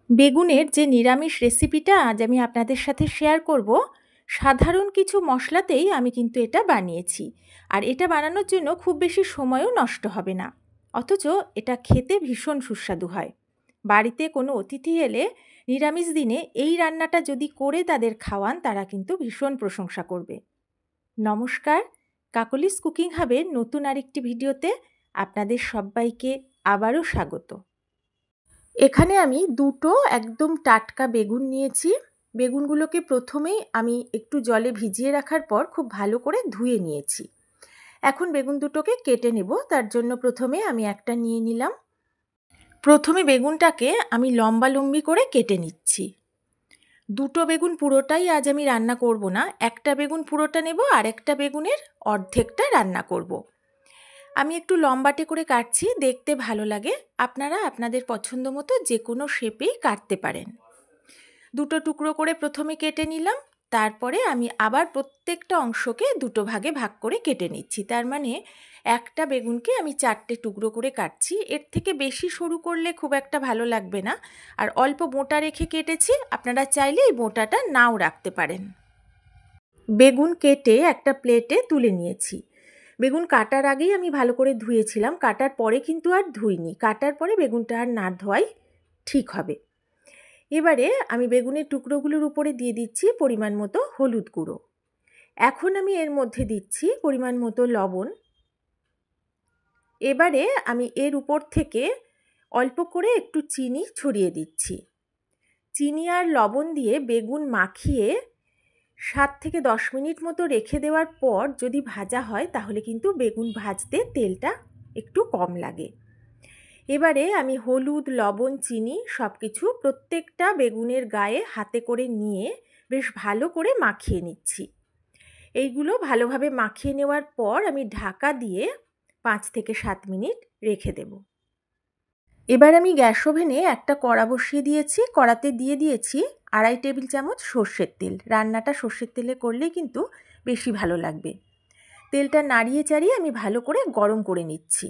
বেগুনের যে নিরামিষ রেসিপিটা আজ আমি আপনাদের সাথে শেয়ার করব, সাধারণ কিছু মশলাতেই আমি কিন্তু এটা বানিয়েছি। আর এটা বানানোর জন্য খুব বেশি সময়ও নষ্ট হবে না, অথচ এটা খেতে ভীষণ সুস্বাদু হয়। বাড়িতে কোনো অতিথি এলে নিরামিষ দিনে এই রান্নাটা যদি করে তাদের খাওয়ান, তারা কিন্তু ভীষণ প্রশংসা করবে। নমস্কার, কাকলিস কুকিং হাবের নতুন আরেকটি ভিডিওতে আপনাদের সবাইকে আবারও স্বাগত। এখানে আমি দুটো একদম টাটকা বেগুন নিয়েছি। বেগুনগুলোকে প্রথমেই আমি একটু জলে ভিজিয়ে রাখার পর খুব ভালো করে ধুয়ে নিয়েছি। এখন বেগুন দুটোকে কেটে নেব। তার জন্য প্রথমে আমি একটা নিয়ে নিলাম। প্রথমে বেগুনটাকে আমি লম্বালম্বি করে কেটে নিচ্ছি। দুটো বেগুন পুরোটাই আজ আমি রান্না করব না, একটা বেগুন পুরোটা নেব আর একটা বেগুনের অর্ধেকটা রান্না করব। আমি একটু লম্বাটে করে কাটছি, দেখতে ভালো লাগে। আপনারা আপনাদের পছন্দ মতো যে কোনো শেপেই কাটতে পারেন। দুটো টুকরো করে প্রথমে কেটে নিলাম, তারপরে আমি আবার প্রত্যেকটা অংশকে দুটো ভাগে ভাগ করে কেটে নিচ্ছি। তার মানে একটা বেগুনকে আমি 4টে টুকরো করে কাটছি। এর থেকে বেশি সরু করলে খুব একটা ভালো লাগবে না। আর অল্প মোটা রেখে কেটেছি, আপনারা চাইলে এই মোটাটা নাও রাখতে পারেন। বেগুন কেটে একটা প্লেটে তুলে নিয়েছি। বেগুন কাটার আগেই আমি ভালো করে ধুয়েছিলাম, কাটার পরে কিন্তু আর ধুইনি। কাটার পরে বেগুনটা আর না ধোয়াই ঠিক হবে। এবারে আমি বেগুনের টুকরোগুলোর উপরে দিয়ে দিচ্ছি পরিমাণ মতো হলুদ গুঁড়ো। এখন আমি এর মধ্যে দিচ্ছি পরিমাণ মতো লবণ। এবারে আমি এর উপর থেকে অল্প করে একটু চিনি ছড়িয়ে দিচ্ছি। চিনি আর লবণ দিয়ে বেগুন মাখিয়ে 7 থেকে 10 মিনিট মতো রেখে দেওয়ার পর যদি ভাজা হয়, তাহলে কিন্তু বেগুন ভাজতে তেলটা একটু কম লাগে। এবারে আমি হলুদ, লবণ, চিনি সব কিছু প্রত্যেকটা বেগুনের গায়ে হাতে করে নিয়ে বেশ ভালো করে মাখিয়ে নিচ্ছি। এইগুলো ভালোভাবে মাখিয়ে নেওয়ার পর আমি ঢাকা দিয়ে 5 থেকে 7 মিনিট রেখে দেব। এবার আমি গ্যাস ওভেনে একটা কড়া বসিয়ে দিয়েছি। কড়াতে দিয়ে দিয়েছি 2.5 টেবিল চামচ সর্ষের তেল। রান্নাটা সর্ষের তেলে করলেই কিন্তু বেশি ভালো লাগবে। তেলটা নাড়িয়ে চাড়িয়ে আমি ভালো করে গরম করে নিচ্ছি।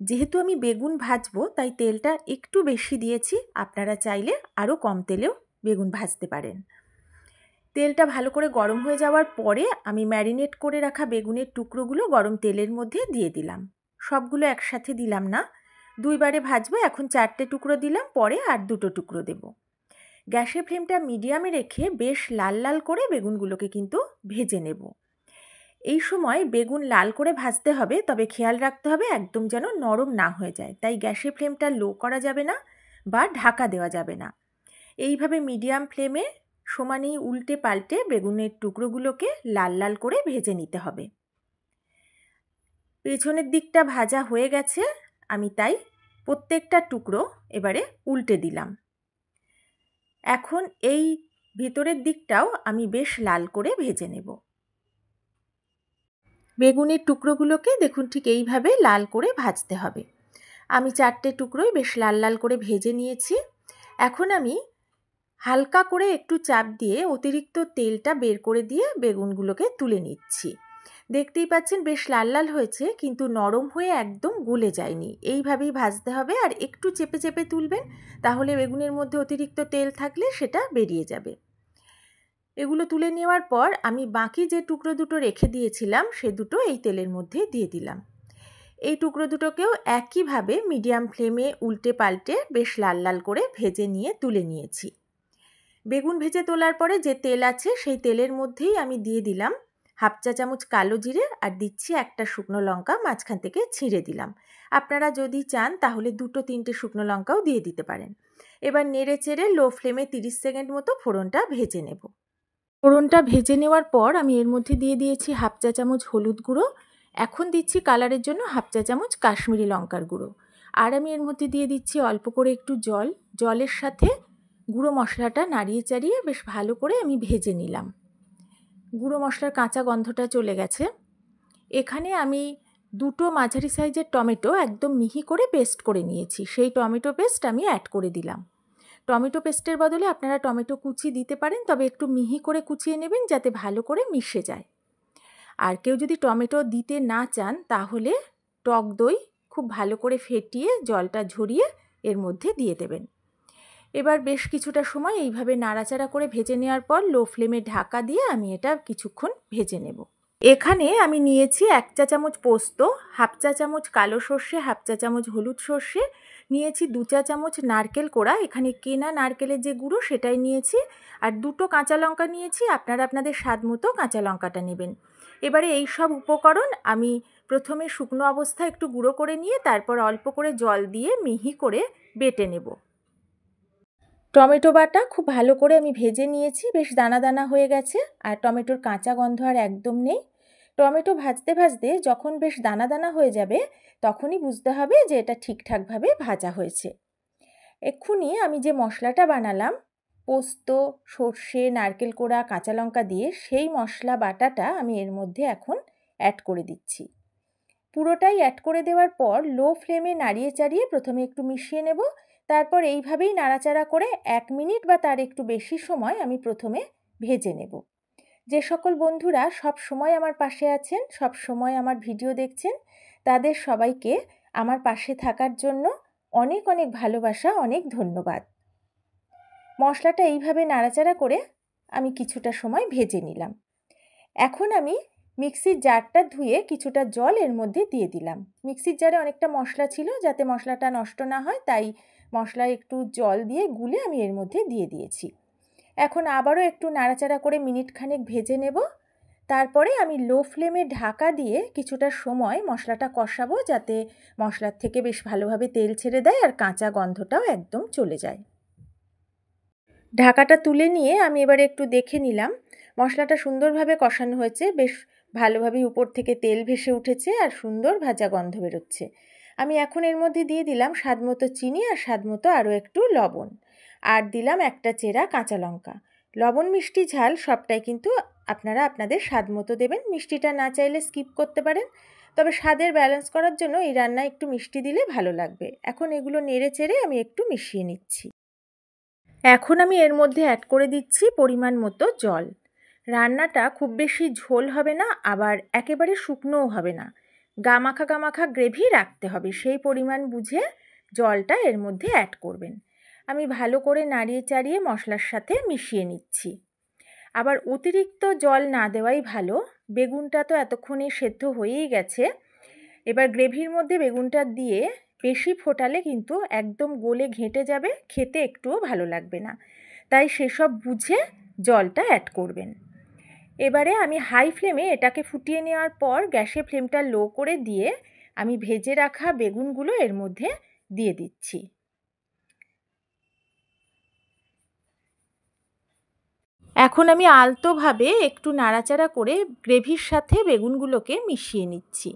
যেহেতু আমি বেগুন ভাজবো, তাই তেলটা একটু বেশি দিয়েছি। আপনারা চাইলে আরও কম তেলেও বেগুন ভাজতে পারেন। তেলটা ভালো করে গরম হয়ে যাওয়ার পরে আমি ম্যারিনেট করে রাখা বেগুনের টুকরোগুলো গরম তেলের মধ্যে দিয়ে দিলাম। সবগুলো একসাথে দিলাম না, 2 বারে ভাজবো। এখন 4টে টুকরো দিলাম, পরে আর 2টো টুকরো দেব। গ্যাসের ফ্লেমটা মিডিয়ামে রেখে বেশ লাল লাল করে বেগুনগুলোকে কিন্তু ভেজে নেব। এই সময় বেগুন লাল করে ভাজতে হবে, তবে খেয়াল রাখতে হবে একদম যেন নরম না হয়ে যায়। তাই গ্যাসের ফ্লেমটা লো করা যাবে না বা ঢাকা দেওয়া যাবে না। এইভাবে মিডিয়াম ফ্লেমে সমানেই উল্টে পাল্টে বেগুনের টুকরোগুলোকে লাল লাল করে ভেজে নিতে হবে। পেছনের দিকটা ভাজা হয়ে গেছে, আমি তাই প্রত্যেকটা টুকরো এবারে উল্টে দিলাম। এখন এই ভেতরের দিকটাও আমি বেশ লাল করে ভেজে নেব। বেগুনের টুকরোগুলোকে দেখুন ঠিক এইভাবে লাল করে ভাজতে হবে। আমি 4টে টুকরোই বেশ লাল লাল করে ভেজে নিয়েছি। এখন আমি হালকা করে একটু চাপ দিয়ে অতিরিক্ত তেলটা বের করে দিয়ে বেগুনগুলোকে তুলে নিচ্ছি। দেখতেই পাচ্ছেন বেশ লাল লাল হয়েছে, কিন্তু নরম হয়ে একদম গলে যায়নি। এইভাবেই ভাজতে হবে, আর একটু চেপে চেপে তুলবেন, তাহলে বেগুনের মধ্যে অতিরিক্ত তেল থাকলে সেটা বেরিয়ে যাবে। এগুলো তুলে নেওয়ার পর আমি বাকি যে টুকরো দুটো রেখে দিয়েছিলাম, সে দুটো এই তেলের মধ্যে দিয়ে দিলাম। এই টুকরো দুটোকেও একইভাবে মিডিয়াম ফ্লেমে উল্টে পাল্টে বেশ লাল লাল করে ভেজে নিয়ে তুলে নিয়েছি। বেগুন ভেজে তোলার পরে যে তেল আছে, সেই তেলের মধ্যেই আমি দিয়ে দিলাম 1/2 চা চামচ কালো জিরে, আর দিচ্ছি একটা শুকনো লঙ্কা মাঝখান থেকে ছিঁড়ে দিলাম। আপনারা যদি চান তাহলে 2-3টে শুকনো লঙ্কাও দিয়ে দিতে পারেন। এবার নেড়ে চেড়ে লো ফ্লেমে 30 সেকেন্ড মতো ফোড়নটা ভেজে নেব। ফোড়নটা ভেজে নেওয়ার পর আমি এর মধ্যে দিয়ে দিয়েছি 1/2 চা চামচ হলুদ গুঁড়ো। এখন দিচ্ছি কালারের জন্য 1/2 চা চামচ কাশ্মীরি লঙ্কার গুঁড়ো। আর আমি এর মধ্যে দিয়ে দিচ্ছি অল্প করে একটু জল। জলের সাথে গুঁড়ো মশলাটা নাড়িয়ে চাড়িয়ে বেশ ভালো করে আমি ভেজে নিলাম। গুঁড়ো মশলার কাঁচা গন্ধটা চলে গেছে। এখানে আমি 2টো মাঝারি সাইজের টমেটো একদম মিহি করে পেস্ট করে নিয়েছি। সেই টমেটো পেস্ট আমি অ্যাড করে দিলাম। টমেটো পেস্টের বদলে আপনারা টমেটো কুচি দিতে পারেন, তবে একটু মিহি করে কুচিয়ে নেবেন যাতে ভালো করে মিশে যায়। আর কেউ যদি টমেটো দিতে না চান, তাহলে টক দই খুব ভালো করে ফেটিয়ে জলটা ঝরিয়ে এর মধ্যে দিয়ে দেবেন। এবার বেশ কিছুটা সময় এইভাবে নাড়াচাড়া করে ভেজে নেওয়ার পর লো ফ্লেমে ঢাকা দিয়ে আমি এটা কিছুক্ষণ ভেজে নেব। এখানে আমি নিয়েছি 1 চা চামচ পোস্ত, হাফ চা চামচ কালো সর্ষে, হাফ চা চামচ হলুদ সর্ষে, নিয়েছি 2 চা চামচ নারকেল কোড়া, এখানে কেনা নারকেলের যে গুঁড়ো সেটাই নিয়েছি, আর 2টো কাঁচা লঙ্কা নিয়েছি, আপনারা আপনাদের স্বাদ মতো কাঁচা লঙ্কাটা নেবেন। এবারে এই সব উপকরণ আমি প্রথমে শুকনো অবস্থায় একটু গুঁড়ো করে নিয়ে তারপর অল্প করে জল দিয়ে মিহি করে বেটে নেব। টমেটো বাটা খুব ভালো করে আমি ভেজে নিয়েছি, বেশ দানা দানা হয়ে গেছে আর টমেটোর কাঁচা গন্ধ আর একদম নেই। টমেটো ভাজতে ভাজতে যখন বেশ দানা দানা হয়ে যাবে তখনই বুঝতে হবে যে এটা ঠিকঠাকভাবে ভাজা হয়েছে। এক্ষুনি আমি যে মশলাটা বানালাম পোস্ত, সর্ষে, নারকেল কোড়া, কাঁচা লঙ্কা দিয়ে, সেই মশলা বাটাটা আমি এর মধ্যে এখন অ্যাড করে দিচ্ছি। পুরোটাই অ্যাড করে দেওয়ার পর লো ফ্লেমে নাড়িয়ে চাড়িয়ে প্রথমে একটু মিশিয়ে নেব, তারপর এইভাবেই নাড়াচাড়া করে 1 মিনিট বা তার একটু বেশি সময় আমি প্রথমে ভেজে নেব। যে সকল বন্ধুরা সব সময় আমার পাশে আছেন, সব সময় আমার ভিডিও দেখছেন, তাদের সবাইকে আমার পাশে থাকার জন্য অনেক অনেক ভালোবাসা, অনেক ধন্যবাদ। মশলাটা এইভাবে নাড়াচাড়া করে আমি কিছুটা সময় ভেজে নিলাম। এখন আমি মিক্সির জারটা ধুয়ে কিছুটা জল এর মধ্যে দিয়ে দিলাম। মিক্সির জারে অনেকটা মশলা ছিল, যাতে মশলাটা নষ্ট না হয় তাই মশলায় একটু জল দিয়ে গুলে আমি এর মধ্যে দিয়ে দিয়েছি। এখন আবারও একটু নাড়াচাড়া করে মিনিট খানেক ভেজে নেব, তারপরে আমি লো ফ্লেমে ঢাকা দিয়ে কিছুটা সময় মশলাটা কষাবো, যাতে মশলার থেকে বেশ ভালোভাবে তেল ছেড়ে দেয় আর কাঁচা গন্ধটাও একদম চলে যায়। ঢাকাটা তুলে নিয়ে আমি এবারে একটু দেখে নিলাম, মশলাটা সুন্দরভাবে কষানো হয়েছে, বেশ ভালোভাবেই উপর থেকে তেল ভেসে উঠেছে আর সুন্দর ভাজা গন্ধ বেরোচ্ছে। আমি এখন এর মধ্যে দিয়ে দিলাম স্বাদমতো চিনি আর স্বাদমতো আরও একটু লবণ, আর দিলাম একটা চেরা কাঁচা লঙ্কা। লবণ মিষ্টি ঝাল সবটাই কিন্তু আপনারা আপনাদের স্বাদ মতো দেবেন, মিষ্টিটা না চাইলে স্কিপ করতে পারেন, তবে স্বাদের ব্যালেন্স করার জন্য এই রান্নায় একটু মিষ্টি দিলে ভালো লাগবে। এখন এগুলো নেড়ে চেড়ে আমি একটু মিশিয়ে নিচ্ছি। এখন আমি এর মধ্যে অ্যাড করে দিচ্ছি পরিমাণ মতো জল। রান্নাটা খুব বেশি ঝোল হবে না, আবার একেবারে শুকনোও হবে না, গামাখা গামাখা গ্রেভি রাখতে হবে, সেই পরিমাণ বুঝে জলটা এর মধ্যে অ্যাড করবেন। আমি ভালো করে নাড়িয়ে চাড়িয়ে মশলার সাথে মিশিয়ে নিচ্ছি। আবার অতিরিক্ত জল না দেওয়াই ভালো, বেগুনটা তো এতক্ষণে সেদ্ধ হয়েই গেছে। এবার গ্রেভির মধ্যে বেগুনটা দিয়ে বেশি ফোটালে কিন্তু একদম গলে ঘেঁটে যাবে, খেতে একটুও ভালো লাগবে না, তাই সেসব বুঝে জলটা অ্যাড করবেন। এবারে আমি হাই ফ্লেমে এটাকে ফুটিয়ে নেওয়ার পর গ্যাসের ফ্লেমটা লো করে দিয়ে আমি ভেজে রাখা বেগুনগুলো এর মধ্যে দিয়ে দিচ্ছি। এখন আমি আলতোভাবে একটু নাড়াচাড়া করে গ্রেভির সাথে বেগুনগুলোকে মিশিয়ে নিচ্ছি।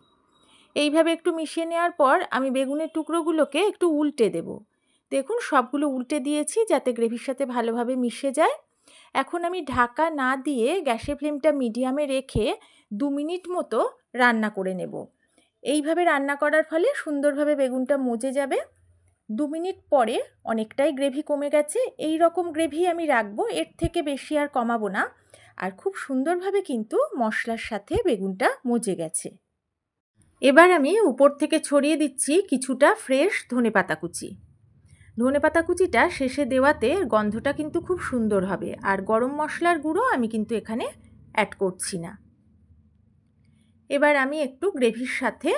এইভাবে একটু মিশিয়ে নেওয়ার পর আমি বেগুনের টুকরোগুলোকে একটু উল্টে দেব। দেখুন সবগুলো উল্টে দিয়েছি যাতে গ্রেভির সাথে ভালোভাবে মিশে যায়। এখন আমি ঢাকা না দিয়ে গ্যাসের ফ্লেমটা মিডিয়ামে রেখে 2 মিনিট মতো রান্না করে নেব। এইভাবে রান্না করার ফলে সুন্দরভাবে বেগুনটা মজে যাবে। 2 মিনিট পরে অনেকটাই গ্রেভি কমে গেছে, এই রকম গ্রেভি আমি রাখবো, এর থেকে বেশি আর কমাবো না। আর খুব সুন্দরভাবে কিন্তু মশলার সাথে বেগুনটা মজে গেছে। এবার আমি উপর থেকে ছড়িয়ে দিচ্ছি কিছুটা ফ্রেশ ধনেপাতা কুচি। ধনেপাতা কুচিটা শেষে দেওয়াতে গন্ধটা কিন্তু খুব সুন্দর হবে, আর গরম মশলার গুঁড়ো আমি কিন্তু এখানে অ্যাড করছি না। এবার আমি একটু গ্রেভির সাথে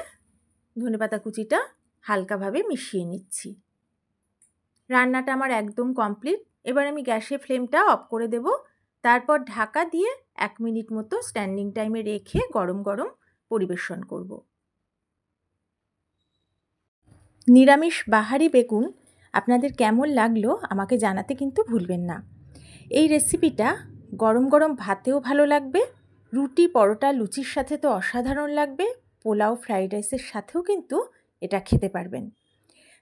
ধনেপাতা কুচিটা হালকাভাবে মিশিয়ে নিচ্ছি। রান্নাটা আমার একদম কমপ্লিট। এবার আমি গ্যাসের ফ্লেমটা অফ করে দেব, তারপর ঢাকা দিয়ে 1 মিনিট মতো স্ট্যান্ডিং টাইমে রেখে গরম গরম পরিবেশন করব। নিরামিষ বাহারি বেগুন আপনাদের কেমন লাগলো আমাকে জানাতে কিন্তু ভুলবেন না। এই রেসিপিটা গরম গরম ভাতেও ভালো লাগবে, রুটি, পরোটা, লুচির সাথে তো অসাধারণ লাগবে, পোলাও, ফ্রাইড রাইসের সাথেও কিন্তু এটা খেতে পারবেন।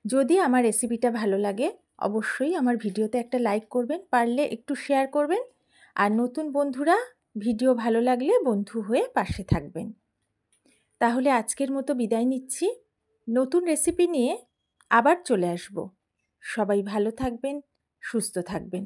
যদি আমার রেসিপিটা ভালো লাগে অবশ্যই আমার ভিডিওতে একটা লাইক করবেন, পারলে একটু শেয়ার করবেন, আর নতুন বন্ধুরা ভিডিও ভালো লাগলে বন্ধু হয়ে পাশে থাকবেন। তাহলে আজকের মতো বিদায় নিচ্ছি, নতুন রেসিপি নিয়ে আবার চলে আসব। সবাই ভালো থাকবেন, সুস্থ থাকবেন।